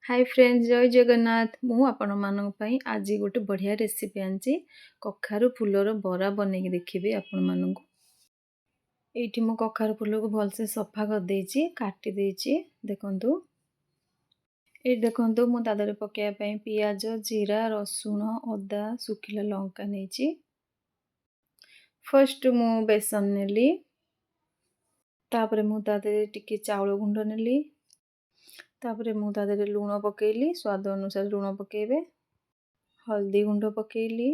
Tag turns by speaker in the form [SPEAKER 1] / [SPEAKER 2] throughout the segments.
[SPEAKER 1] Hi friends जय जगन्नाथ मु आपण मानक पई आज गोटे बढ़िया रेसिपी आंची कखारु फूलर बरा बनेकी देखिबे आपण मानक एठी मु कखारु फूल को भलसे सफा कर देछि काटी देछि देखंतु ए देखंतु मु तादरे पकेया पई पियाज जीरा रसुण अदा सुखिला लंका नेछि फर्स्ट मु बेसन नेली तापरे मु तादरे टिके चावल गुंड नेली तापरे मु तादरे लूण पकेइली स्वाद अनुसार लूण पकेइबे हल्दी गुंड पकेइली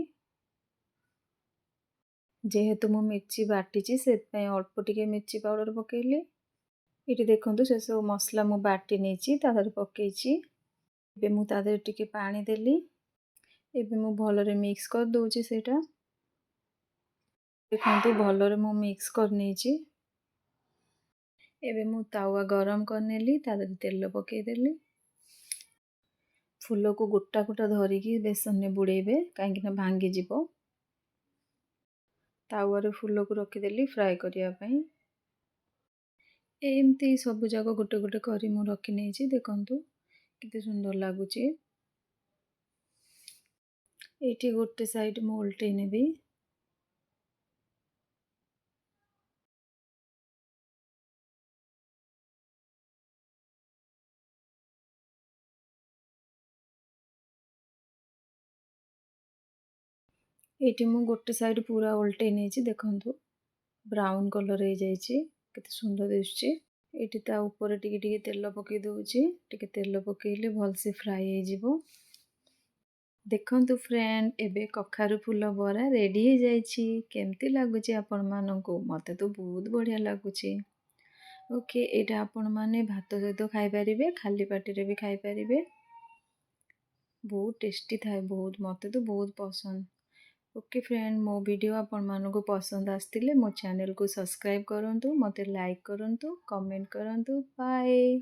[SPEAKER 1] जेहेतु मु मिर्ची बाटिची से अल्प टिके मिर्ची पाउडर पकेइली ये देखंतु से सब मसला मु बाटी नेछि तादरे पकेइची एबे मु तादरे टिके पानी देली एबे मु भलरे मिक्स कर दोछि सेटा देखंतु भलरे मु मिक्स कर नेछि एबे मु तावा गरम करनेली तादरे तेल पकेइ देली फूल को गोटा गोटा धरिकी बेसन ने बुड़ेबे काहेकि भांगी जिवो तावारे फूल को रखिदेली फ्राए करिया पई एमती सब जाक गोटे गोटे करी मु रखी नेछि देखंतु केते सुंदर लागुची एठी गोटे साइड मु उल्टे नेबी एठी मु गोटे साइड पूरा उल्टे नेछि देखंतु ब्राउन कलर हे जाइछि केते सुंदर दिसछि एठी ता ऊपर टिके टिके तेल पकेइ दोछि टिके तेल पकेइले भलसे फ्राई हे जिवो देखंतु फ्रेंड एबे कखारु फूल बरा रेडी हे जाइछि केमती लागुछि आपण माननको मते तो बहुत बढ़िया लागुछि ओके एटा आपण माने भात सहित खाइ परिबे खाली पाटी रे भी खाइ परिबे बहुत टेस्टी थाए बहुत मते तो बहुत पसंद ओके फ्रेंड मो वीडियो आपण मानको पसंद आस्तिले मो चैनल को सब्सक्राइब करंतु मते लाइक करंतु कमेंट करंतु बाय।